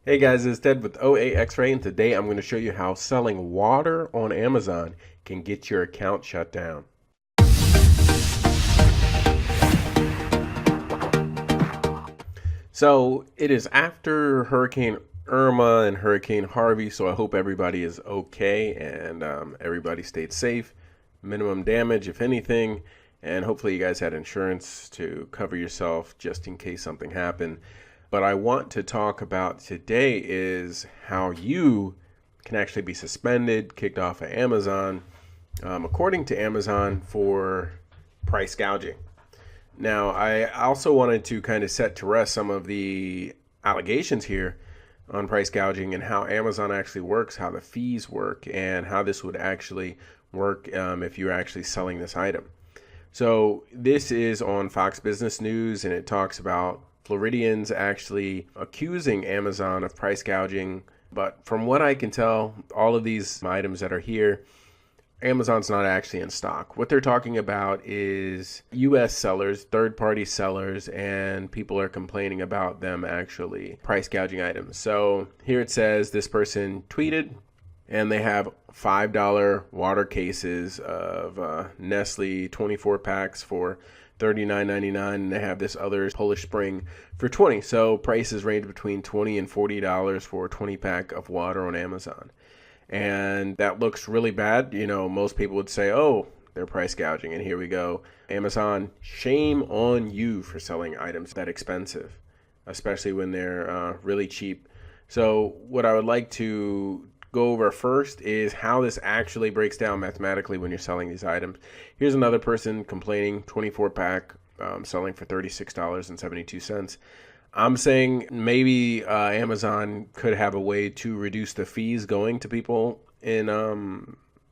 Hey guys, it's Ted with OAXRAY, and today I'm going to show you how selling water on Amazon can get your account shut down. So it is after Hurricane Irma and Hurricane Harvey, so I hope everybody is okay and everybody stayed safe. Minimum damage, if anything, and hopefully you guys had insurance to cover yourself just in case something happened. But I want to talk about today is how you can actually be suspended, kicked off of Amazon, according to Amazon, for price gouging. Now, I also wanted to kind of set to rest some of the allegations here on price gouging and how Amazon actually works, how the fees work, and how this would actually work if you're actually selling this item. So this is on Fox Business News, and it talks about Floridians actually accusing Amazon of price gouging. But from what I can tell, all of these items that are here, Amazon's not actually in stock. What they're talking about is US sellers, third-party sellers, and people are complaining about them actually price gouging items. So here it says this person tweeted, and they have $5 water cases of Nestle 24 packs for $39.99, and they have this other Polish Spring for $20. So prices range between $20 and $40 for a 20 pack of water on Amazon. And that looks really bad. You know, most people would say, oh, they're price gouging. And here we go. Amazon, shame on you for selling items that expensive, especially when they're really cheap. So what I would like to go over first is how this actually breaks down mathematically when you're selling these items. Here's another person complaining, 24 pack, selling for $36.72. I'm saying maybe Amazon could have a way to reduce the fees going to people in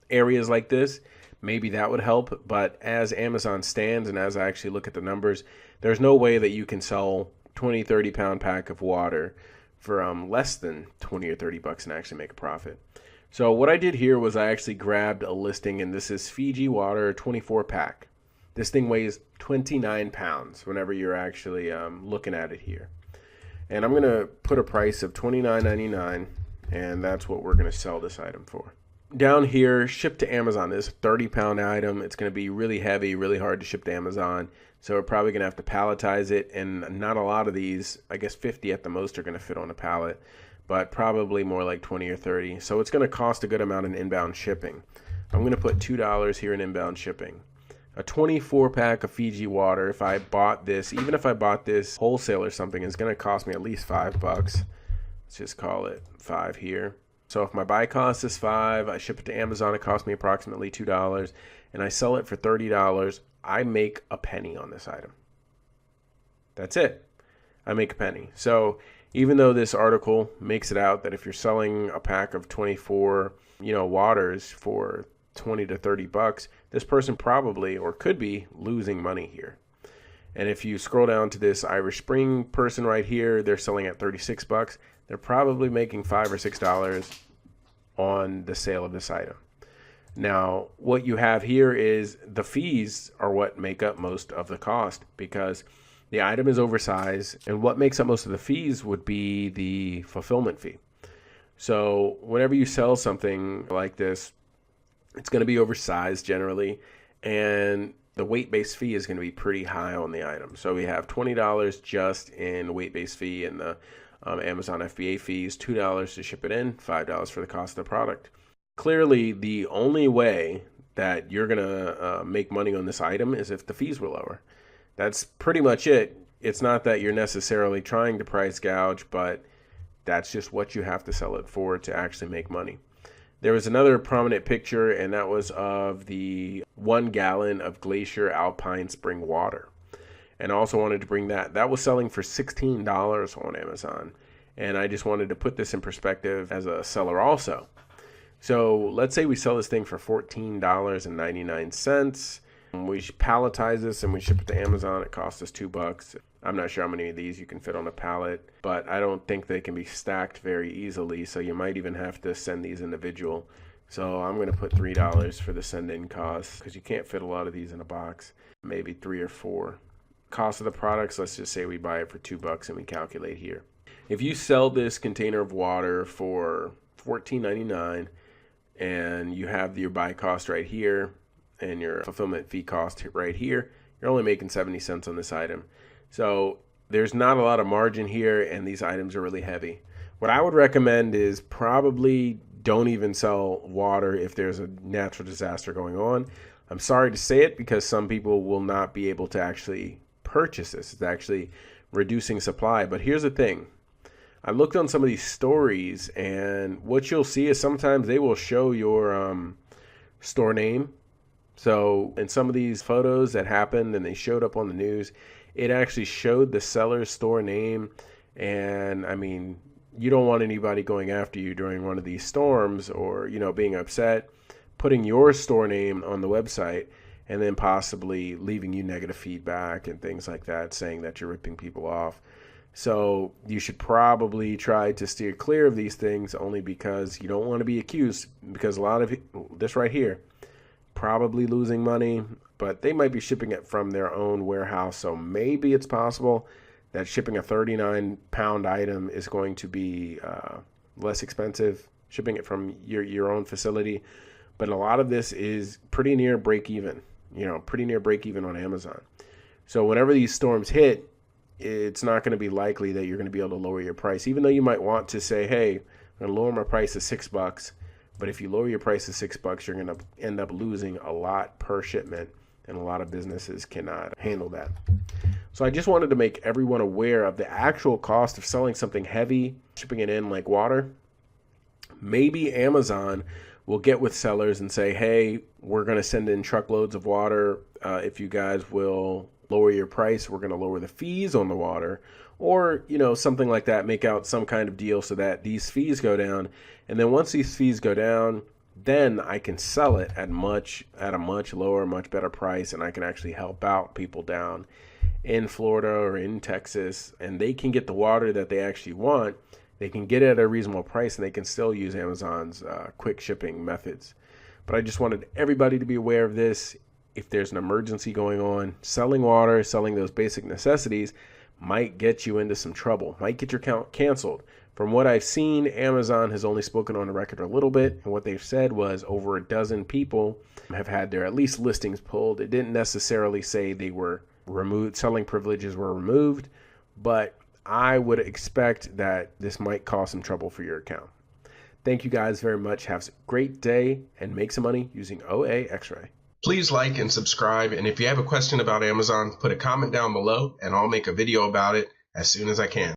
areas like this. Maybe that would help. But as Amazon stands and as I actually look at the numbers, there's no way that you can sell 20, 30 pound pack of water for less than 20 or 30 bucks and actually make a profit. So what I did here was I actually grabbed a listing, and this is Fiji water 24 pack. This thing weighs 29 pounds whenever you're actually looking at it here. And I'm going to put a price of $29.99, and that's what we're going to sell this item for. Down here, shipped to Amazon. This is a 30-pound item. It's going to be really heavy, really hard to ship to Amazon. So we're probably going to have to palletize it, and not a lot of these, I guess 50 at the most, are going to fit on a pallet, but probably more like 20 or 30. So it's going to cost a good amount in inbound shipping. I'm going to put $2 here in inbound shipping. A 24 pack of Fiji water, if I bought this, even if I bought this wholesale or something, it's going to cost me at least $5. Let's just call it 5 here. So if my buy cost is $5, I ship it to Amazon, it costs me approximately $2, and I sell it for $30, I make a penny on this item. That's it. I make a penny. So even though this article makes it out that if you're selling a pack of 24, waters for 20 to 30 bucks, this person probably or could be losing money here. And if you scroll down to this Irish Spring person right here, they're selling at 36 bucks. They're probably making $5 or $6 on the sale of this item. Now, what you have here is the fees are what make up most of the cost because the item is oversized, and what makes up most of the fees would be the fulfillment fee. So whenever you sell something like this, it's going to be oversized generally, and the weight-based fee is going to be pretty high on the item. So we have $20 just in weight-based fee and the Amazon FBA fees, $2 to ship it in, $5 for the cost of the product. Clearly, the only way that you're going to make money on this item is if the fees were lower. That's pretty much it. It's not that you're necessarily trying to price gouge, but that's just what you have to sell it for to actually make money. There was another prominent picture, and that was of the 1 gallon of Glacier Alpine Spring water. And I also wanted to bring that. That was selling for $16 on Amazon. And I just wanted to put this in perspective as a seller also. So let's say we sell this thing for $14.99. We palletize this and we ship it to Amazon. It costs us $2. I'm not sure how many of these you can fit on a pallet, but I don't think they can be stacked very easily. So you might even have to send these individual. So I'm going to put $3 for the send-in cost because you can't fit a lot of these in a box, maybe 3 or 4. Cost of the products, let's just say we buy it for $2 and we calculate here. If you sell this container of water for $14.99 and you have your buy cost right here and your fulfillment fee cost right here, you're only making 70 cents on this item. So there's not a lot of margin here, and these items are really heavy. What I would recommend is probably don't even sell water if there's a natural disaster going on. I'm sorry to say it, because some people will not be able to actually purchase this. It's actually reducing supply. But here's the thing. I looked on some of these stories, and what you'll see is sometimes they will show your store name. So in some of these photos that happened and they showed up on the news, it actually showed the seller's store name. And I mean, you don't want anybody going after you during one of these storms, or, you know, being upset, putting your store name on the website, and then possibly leaving you negative feedback and things like that, saying that you're ripping people off. So you should probably try to steer clear of these things, only because you don't want to be accused, because a lot of this right here, probably losing money, but they might be shipping it from their own warehouse. So maybe it's possible that shipping a 39-pound item is going to be less expensive, shipping it from your own facility. But a lot of this is pretty near break even, pretty near break even on Amazon. So whenever these storms hit, it's not going to be likely that you're going to be able to lower your price, even though you might want to say, hey, I'm going to lower my price to $6. But if you lower your price to $6, you're going to end up losing a lot per shipment, and a lot of businesses cannot handle that. So I just wanted to make everyone aware of the actual cost of selling something heavy, shipping it in like water. Maybe Amazon will get with sellers and say, hey, we're going to send in truckloads of water. If you guys will lower your price, we're going to lower the fees on the water, or, something like that. Make out some kind of deal so that these fees go down. And then once these fees go down, then I can sell it at a much lower, much better price, and I can actually help out people down in Florida or in Texas, and they can get the water that they actually want. They can get it at a reasonable price, and they can still use Amazon's quick shipping methods. But I just wanted everybody to be aware of this. If there's an emergency going on, selling water, selling those basic necessities might get you into some trouble, might get your account canceled. From what I've seen, Amazon has only spoken on the record a little bit, and what they've said was over a dozen people have had their at least listings pulled. It didn't necessarily say they were removed, selling privileges were removed, but I would expect that this might cause some trouble for your account. Thank you guys very much. Have a great day and make some money using OAXRAY. Please like and subscribe, and if you have a question about Amazon, put a comment down below and I'll make a video about it as soon as I can.